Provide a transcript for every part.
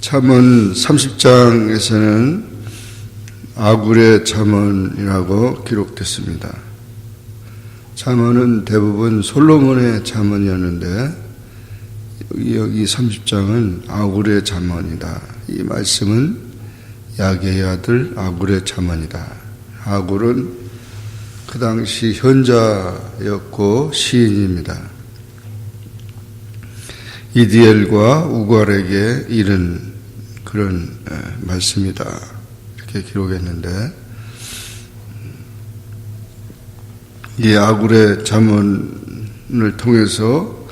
잠언 30장에서는 아굴의 잠언이라고 기록됐습니다. 잠언은 대부분 솔로몬의 잠언이었는데 여기 30장은 아굴의 잠언이다. 이 말씀은 야게의 아들 아굴의 잠언이다. 아굴은 그 당시 현자였고 시인입니다. 이디엘과 우갈에게 이른 그런 말씀이다. 이렇게 기록했는데 이 아굴의 잠언을 통해서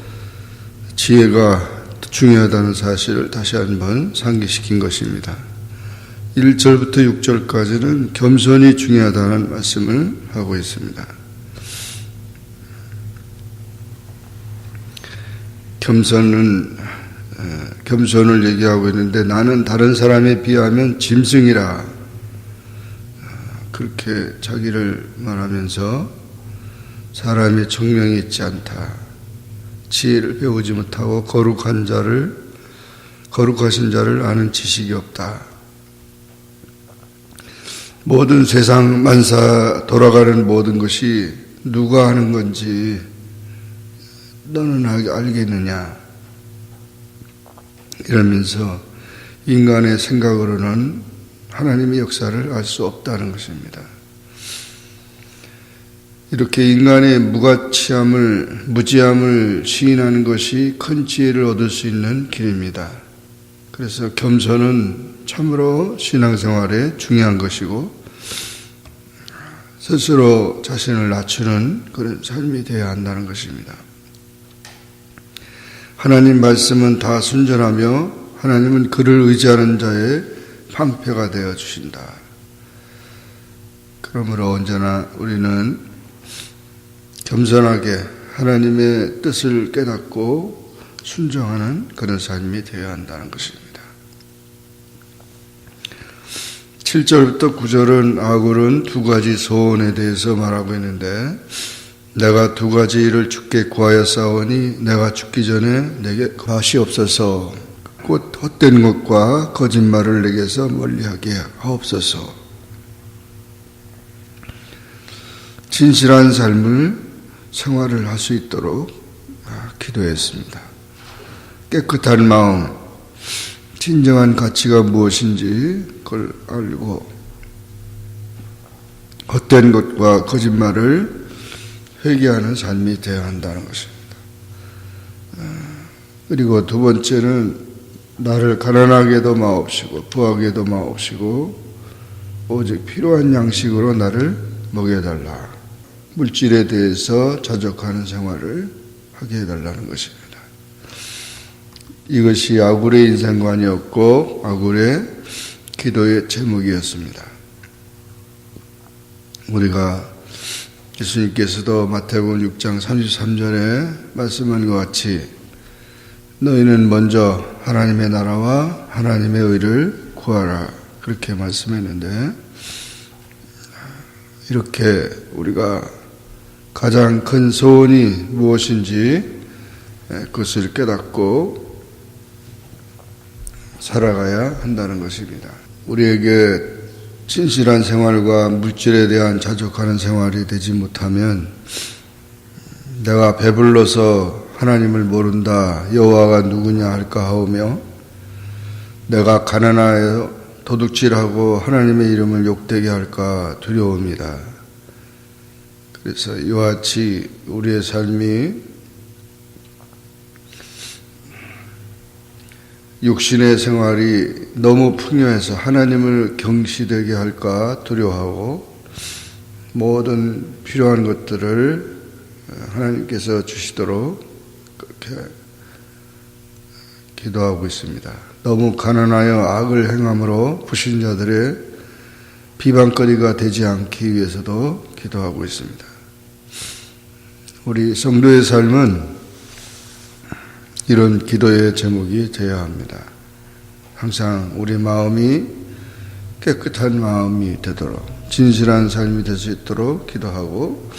지혜가 중요하다는 사실을 다시 한번 상기시킨 것입니다. 1절부터 6절까지는 겸손이 중요하다는 말씀을 하고 있습니다. 겸손을 얘기하고 있는데 나는 다른 사람에 비하면 짐승이라 그렇게 자기를 말하면서 사람이 총명이 있지 않다. 지혜를 배우지 못하고 거룩하신 자를 아는 지식이 없다. 모든 세상 만사 돌아가는 모든 것이 누가 하는 건지 너는 알겠느냐? 이러면서 인간의 생각으로는 하나님의 역사를 알 수 없다는 것입니다. 이렇게 인간의 무지함을 시인하는 것이 큰 지혜를 얻을 수 있는 길입니다. 그래서 겸손은 참으로 신앙생활에 중요한 것이고 스스로 자신을 낮추는 그런 삶이 되어야 한다는 것입니다. 하나님 말씀은 다 순전하며 하나님은 그를 의지하는 자의 방패가 되어 주신다. 그러므로 언제나 우리는 겸손하게 하나님의 뜻을 깨닫고 순종하는 그런 삶이 되어야 한다는 것입니다. 7절부터 9절은 아굴은 두 가지 소원에 대해서 말하고 있는데 내가 두 가지 일을 주께 구하였사오니 내가 죽기 전에 내게 과시옵소서. 곧 헛된 것과 거짓말을 내게서 멀리하게 하옵소서. 진실한 삶을 생활을 할 수 있도록 기도했습니다. 깨끗한 마음, 진정한 가치가 무엇인지 그걸 알고 헛된 것과 거짓말을 회개하는 삶이 되어야 한다는 것입니다. 그리고 두 번째는 나를 가난하게도 마옵시고 부하게도 마옵시고 오직 필요한 양식으로 나를 먹여달라. 물질에 대해서 자족하는 생활을 하게 해달라는 것입니다. 이것이 아굴의 인생관이었고 아굴의 기도의 제목이었습니다. 우리가 예수님께서도 마태복음 6장 33절에 말씀한 것 같이 너희는 먼저 하나님의 나라와 하나님의 의를 구하라 그렇게 말씀했는데 이렇게 우리가 가장 큰 소원이 무엇인지 그것을 깨닫고 살아가야 한다는 것입니다. 우리에게 진실한 생활과 물질에 대한 자족하는 생활이 되지 못하면 내가 배불러서 하나님을 모른다 여호와가 누구냐 할까 하오며 내가 가난하여 도둑질하고 하나님의 이름을 욕되게 할까 두려웁니다. 그래서 이와 같이 우리의 삶이 육신의 생활이 너무 풍요해서 하나님을 경시되게 할까 두려워하고 모든 필요한 것들을 하나님께서 주시도록 그렇게 기도하고 있습니다. 너무 가난하여 악을 행함으로 불신자들의 비방거리가 되지 않기 위해서도 기도하고 있습니다. 우리 성도의 삶은 이런 기도의 제목이 되어야 합니다. 항상 우리 마음이 깨끗한 마음이 되도록 진실한 삶이 될 수 있도록 기도하고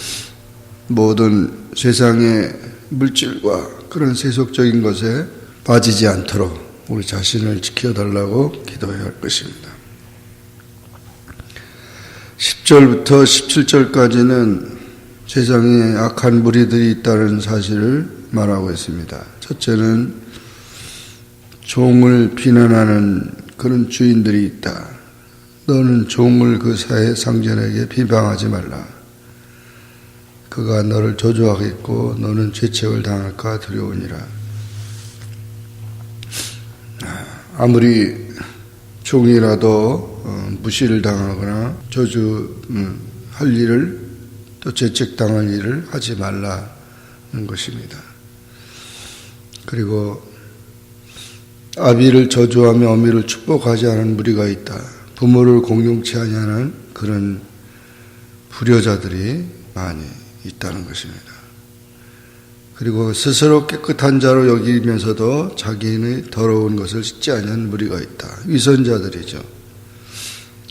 모든 세상의 물질과 그런 세속적인 것에 빠지지 않도록 우리 자신을 지켜달라고 기도해야 할 것입니다. 10절부터 17절까지는 세상에 악한 무리들이 있다는 사실을 말하고 있습니다. 첫째는 종을 비난하는 그런 주인들이 있다. 너는 종을 그 사회 상전에게 비방하지 말라. 그가 너를 저주하겠고 너는 죄책을 당할까 두려우니라. 아무리 종이라도 무시를 당하거나 저주할 일을 또 죄책당할 일을 하지 말라는 것입니다. 그리고 아비를 저주하며 어미를 축복하지 않은 무리가 있다. 부모를 공경치 아니하는 그런 불효자들이 많이 있다는 것입니다. 그리고 스스로 깨끗한 자로 여기면서도 자기의 더러운 것을 씻지 않는 무리가 있다. 위선자들이죠.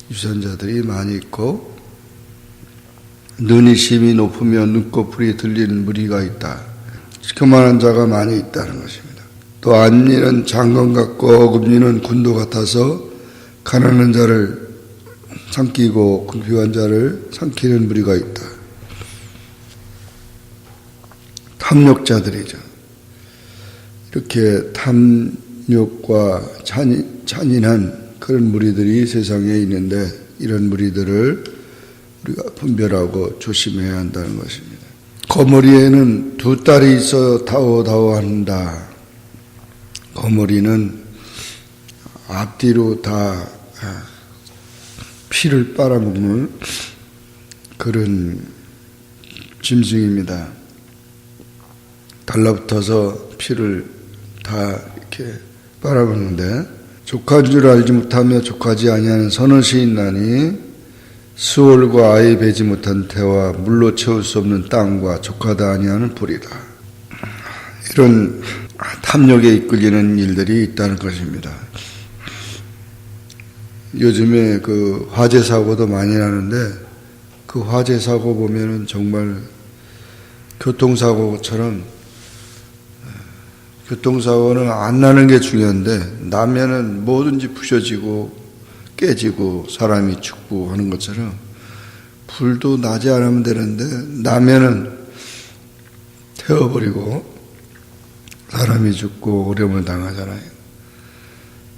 위선자들이 많이 있고 눈이 심히 높으며 눈꺼풀이 들리는 무리가 있다. 교만한 자가 많이 있다는 것입니다. 또 안리는 장관 같고 어금니는 군도 같아서 가난한 자를 삼키고 궁핍한 자를 삼키는 무리가 있다. 탐욕자들이죠. 이렇게 탐욕과 잔인한 그런 무리들이 세상에 있는데 이런 무리들을 우리가 분별하고 조심해야 한다는 것입니다. 거머리에는 두 딸이 있어 다오다오한다. 거머리는 앞뒤로 다 피를 빨아먹는 그런 짐승입니다. 달라붙어서 피를 다 이렇게 빨아먹는데 족한 줄 알지 못하며 족하지 아니하는 선엇이 있나니 수월과 아이 베지 못한 태와 물로 채울 수 없는 땅과 족하다 아니하는 불이다. 이런 탐욕에 이끌리는 일들이 있다는 것입니다. 요즘에 그 화재 사고도 많이 나는데 그 화재 사고 보면은 정말 교통사고처럼 교통사고는 안 나는 게 중요한데 나면은 뭐든지 부셔지고 깨지고 사람이 죽고 하는 것처럼 불도 나지 않으면 되는데 나면은 태워버리고 사람이 죽고 어려움을 당하잖아요.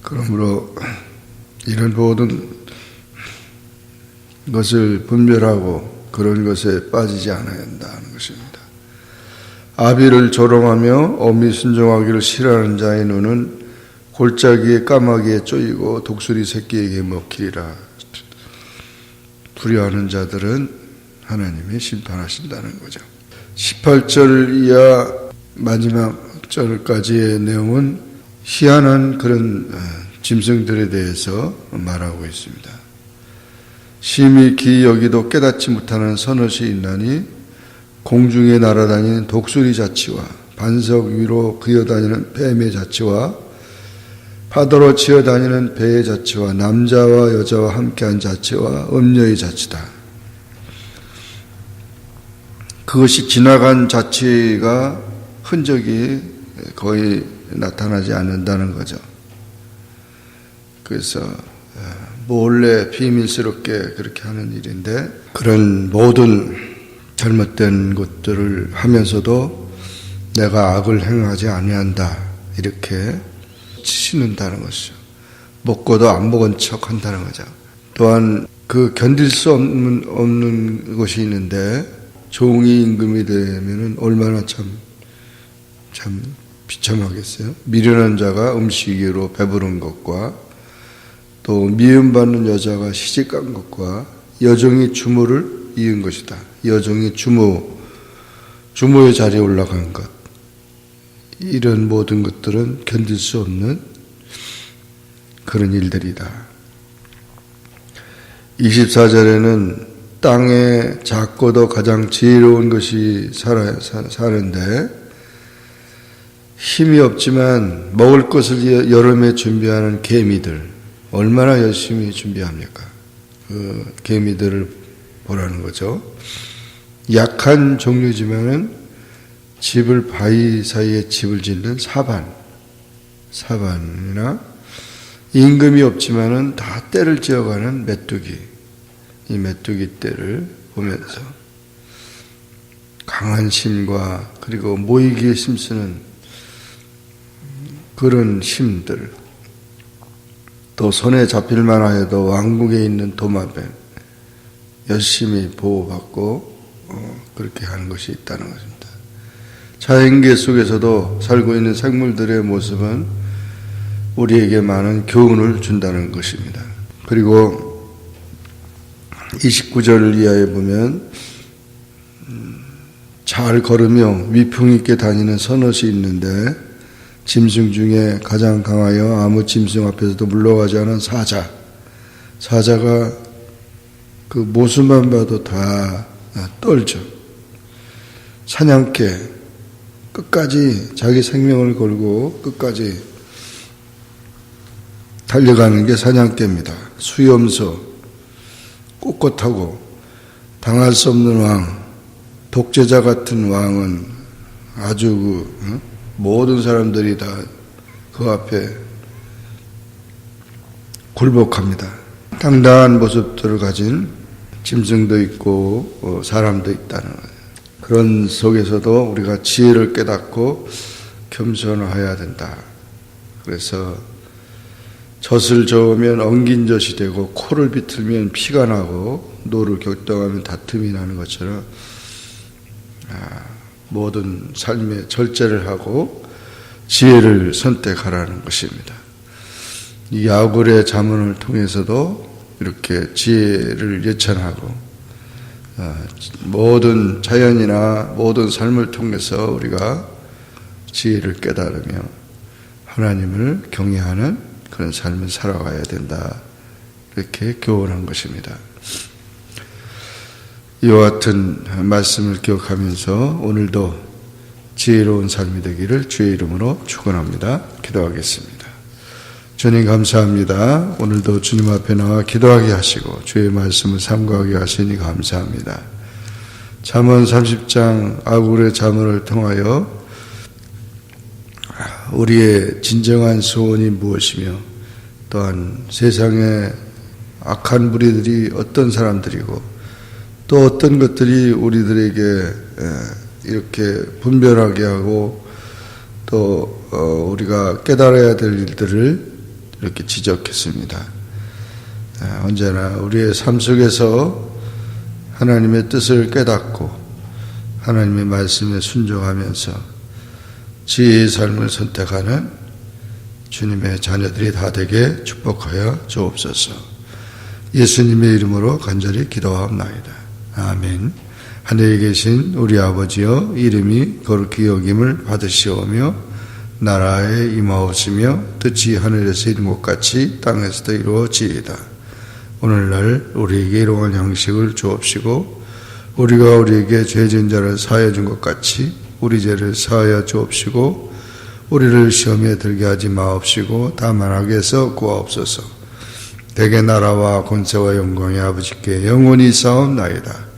그러므로 이런 모든 것을 분별하고 그런 것에 빠지지 않아야 한다는 것입니다. 아비를 조롱하며 어미 순종하기를 싫어하는 자의 눈은 골짜기에 까마귀에 쪼이고 독수리 새끼에게 먹히리라. 두려워하는 자들은 하나님이 심판하신다는 거죠. 18절 이하 마지막 절까지의 내용은 희한한 그런 짐승들에 대해서 말하고 있습니다. 심히 기이 여기도 깨닫지 못하는 선엇이 있나니 공중에 날아다니는 독수리 자치와 반석 위로 그여다니는 뱀의 자치와 파도로 치어다니는 배의 자치와 남자와 여자와 함께한 자치와 음녀의 자치다. 그것이 지나간 자치가 흔적이 거의 나타나지 않는다는 거죠. 그래서 몰래 비밀스럽게 그렇게 하는 일인데 그런 모든 잘못된 것들을 하면서도 내가 악을 행하지 아니한다 이렇게 신는다는 것이죠. 먹고도 안 먹은 척 한다는 거죠. 또한 그 견딜 수 없는 것이 있는데 종이 임금이 되면은 얼마나 참 비참하겠어요. 미련한 자가 음식으로 배부른 것과 또 미움받는 여자가 시집간 것과 여종이 주모를 이은 것이다. 여종이 주모의 자리에 올라간 것. 이런 모든 것들은 견딜 수 없는 그런 일들이다. 24절에는 땅에 작고도 가장 지혜로운 것이 사는데 힘이 없지만 먹을 것을 여름에 준비하는 개미들 얼마나 열심히 준비합니까? 그 개미들을 보라는 거죠. 약한 종류지만은 집을 바위 사이에 집을 짓는 사반이나 임금이 없지만은 다 떼를 지어가는 메뚜기, 이 메뚜기 떼를 보면서 강한 힘과 그리고 모이기에 힘쓰는 그런 힘들, 또 손에 잡힐만 하여도 왕국에 있는 도마뱀 열심히 보호받고 그렇게 하는 것이 있다는 것입니다. 자연계 속에서도 살고 있는 생물들의 모습은 우리에게 많은 교훈을 준다는 것입니다. 그리고 29절 이하에 보면 잘 걸으며 위풍 있게 다니는 선옷이 있는데 짐승 중에 가장 강하여 아무 짐승 앞에서도 물러가지 않은 사자가 그 모습만 봐도 다 떨죠. 사냥개 끝까지 자기 생명을 걸고 끝까지 달려가는 게 사냥개입니다. 수염소, 꼿꼿하고 당할 수 없는 왕, 독재자 같은 왕은 아주 모든 사람들이 다 그 앞에 굴복합니다. 당당한 모습들을 가진 짐승도 있고 사람도 있다는 거예요. 그런 속에서도 우리가 지혜를 깨닫고 겸손해야 된다. 그래서 젖을 저으면 엉긴 젖이 되고 코를 비틀면 피가 나고 노를 격동하면 다툼이 나는 것처럼 모든 삶의 절제를 하고 지혜를 선택하라는 것입니다. 이 아굴의 자문을 통해서도 이렇게 지혜를 예찬하고 모든 자연이나 모든 삶을 통해서 우리가 지혜를 깨달으며 하나님을 경외하는 그런 삶을 살아가야 된다. 이렇게 교훈한 것입니다. 이와 같은 말씀을 기억하면서 오늘도 지혜로운 삶이 되기를 주의 이름으로 축원합니다. 기도하겠습니다. 주님 감사합니다. 오늘도 주님 앞에 나와 기도하게 하시고 주의 말씀을 삼가하게 하시니 감사합니다. 잠언 30장 아굴의 자문을 통하여 우리의 진정한 소원이 무엇이며 또한 세상의 악한 무리들이 어떤 사람들이고 또 어떤 것들이 우리들에게 이렇게 분별하게 하고 또 우리가 깨달아야 될 일들을 이렇게 지적했습니다. 언제나 우리의 삶 속에서 하나님의 뜻을 깨닫고 하나님의 말씀에 순종하면서 지혜의 삶을 선택하는 주님의 자녀들이 다 되게 축복하여 주옵소서. 예수님의 이름으로 간절히 기도하옵나이다. 아멘. 하늘에 계신 우리 아버지여, 이름이 거룩히 여김을 받으시오며 나라에 임하옵시며 뜻이 하늘에서 이룬 것 같이 땅에서도 이루어지이다. 오늘날 우리에게 일용할 양식을 주옵시고 우리가 우리에게 죄진 자를 사하여 준 것 같이 우리 죄를 사하여 주옵시고 우리를 시험에 들게 하지 마옵시고 다만 악에서 구하옵소서. 대개 나라와 권세와 영광이 아버지께 영원히 싸움나이다.